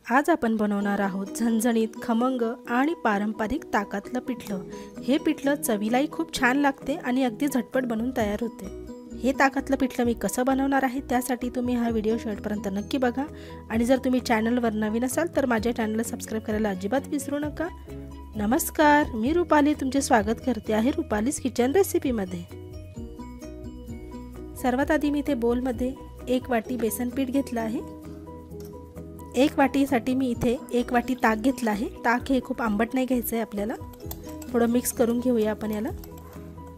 आज आपण बनवणार आहोत झणझणीत, खमंग आणि पारंपरिक ताकातलं पिठलं। हे पिठलं चवीलाही खूप छान लागते आणि अगदी झटपट बनून तयार होते। हे ताकातलं पिठलं मी कसं बनवणार आहे त्यासाठी तुम्ही हा व्हिडिओ शेवटपर्यंत नक्की बघा आणि जर तुम्ही चॅनलवर नवीन असाल तर माझ्या चॅनलला सबस्क्राइब करायला अजिबात विसरू नका। नमस्कार, मी रुपाली तुमचे स्वागत करते आहे रुपालीज किचन रेसिपीमध्ये। सर्वात आधी मी इथे बोलमध्ये 1 वाटी बेसन पीठ घेतलं आहे। 1 वाटीसाठी मी इथे 1 वाटी ताक घेतला आहे। ताक हे खूप आंबट नाही घ्यायचं आहे आपल्याला, थोडं मिक्स करून घेऊया आपण याला।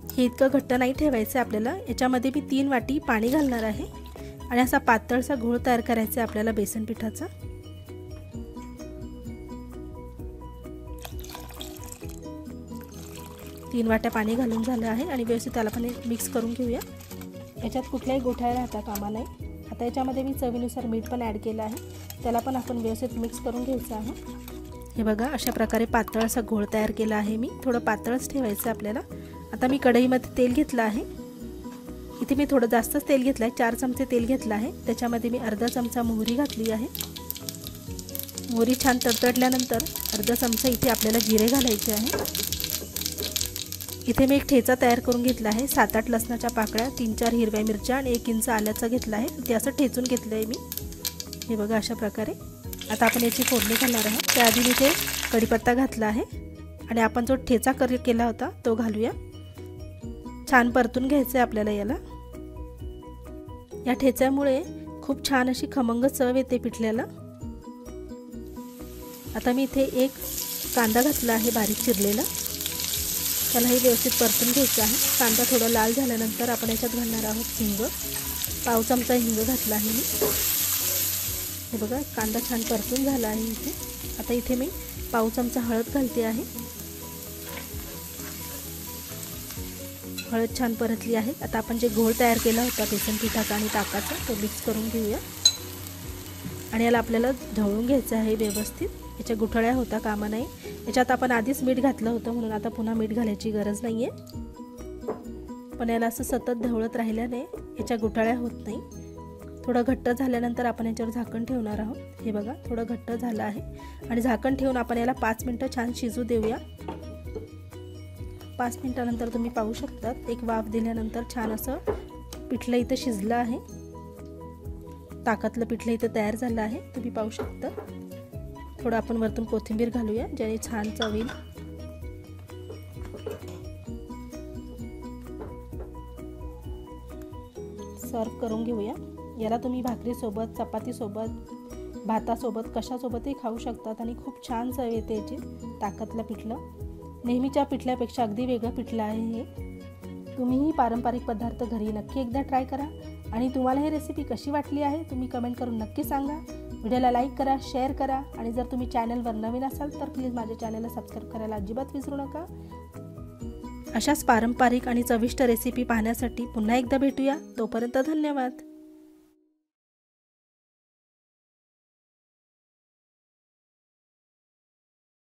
हे इतकं घट्ट नाही ठेवायचं आपल्याला। याच्यामध्ये मी 3 वाटी पाणी घालणार आहे आणि असा पातळसा घोळ तयार करायचा आहे आपल्याला बेसन पिठाचा। तीन वाट्या पाणी घालून झालं आहे आणि व्यवस्थित त्याला पण मिक्स करून घेऊया। याच्यात कुठल्याही गोठ्या राहता कामा नये। आता याच्यामध्ये मी चवीनुसार मीठ पण ॲड केलं आहे, त्याला पण आपण व्यवस्थित मिक्स करून घ्यायचं आहे। हे बघा, अशा प्रकारे पातळ असा घोळ तयार केला आहे मी। थोडं पातळच ठेवायचं आपल्याला। आता मी कढईमध्ये तेल घेतलं आहे। इथे मी थोडं जास्तच तेल घेतलं आहे, 4 चमचे तेल घेतलं आहे। त्याच्यामध्ये मी अर्धा चमचा मोहरी घातली आहे। मोहरी छान तडतडल्यानंतर अर्धा चमचा इथे आपल्याला जिरे घालायचे आहे। इथे मी एक ठेचा तयार करून घेतला आहे। 7-8 लसणाच्या पाकळ्या, 3-4 हिरव्या मिरच्या आणि 1 इंच आल्याचा घेतला आहे। ते असं ठेचून घेतलं आहे मी। हे बघा अशा प्रकारे। आता आपण याची फोडणी घालणार आहोत। त्याआधी मी इथे कढीपत्ता घातला आहे आणि आपण जो ठेचा केला होता तो घालूया। छान परतून घ्यायचं आहे आपल्याला याला। या ठेच्यामुळे खूप छान अशी खमंग चव येते पिठल्याला। आता मी इथे 1 कांदा घातला आहे बारीक चिरलेला, त्यालाही व्यवस्थित परतून घ्यायचं आहे। कांदा थोडा लाल झाल्यानंतर आपण याच्यात घालणार आहोत हिंग। पाव चमचा हिंग घातला आहे मी। हे बघा, कांदा छान परतून झाला आहे इथे। आता इथे मी पाव चमचा हळद घालते आहे। हळद छान परतली आहे। आता आपण जे घोळ तयार केला होता बेसन पिठाचा आणि ताकाचा तो मिक्स करून घेऊया आणि याला आपल्याला ढवळून घ्यायचं आहे व्यवस्थित। याच्या गुठळ्या होता कामा नये। याच्यात आपण आधीच मीठ घातलं होतं म्हणून आता पुन्हा मीठ घालायची गरज नाही आहे। पण याला असं सतत ढवळत राहिल्याने याच्या गुठळ्या होत नाही। थोडं घट्ट झाल्यानंतर आपण याच्यावर झाकण ठेवणार आहोत। हे बघा, थोडं घट्ट झालं आहे आणि झाकण ठेवून आपण याला 5 मिनिटं छान शिजू देऊया। 5 मिनिटानंतर तुम्ही पाहू शकता एक वाफ दिल्यानंतर छान असं पिठलं इथं शिजलं आहे। ताकातलं पिठलं इथं तयार झालं आहे, तुम्ही पाहू शकता। थोडं आपण वरतून कोथिंबीर घालूया ज्याने छान चव येईल। सर्व करून घेऊया। याला तुम्ही भाकरीसोबत, चपातीसोबत, भातासोबत कशासोबतही खाऊ शकतात आणि खूप छान चव येते याची। ताकातलं पिठलं नेहमीच्या पिठल्यापेक्षा अगदी वेगळं पिठलं आहे हे। तुम्हीही पारंपरिक पदार्थ घरी नक्की एकदा ट्राय करा आणि तुम्हाला ही रेसिपी कशी वाटली आहे तुम्ही कमेंट करून नक्की सांगा। व्हिडिओला लाईक करा, शेअर करा आणि जर तुम्ही चॅनलवर नवीन असाल तर प्लीज माझ्या चॅनलला सबस्क्राइब करायला अजिबात विसरू नका। अशाच पारंपरिक आणि चविष्ट रेसिपी पाहण्यासाठी पुन्हा एकदा भेटूया। तोपर्यंत धन्यवाद।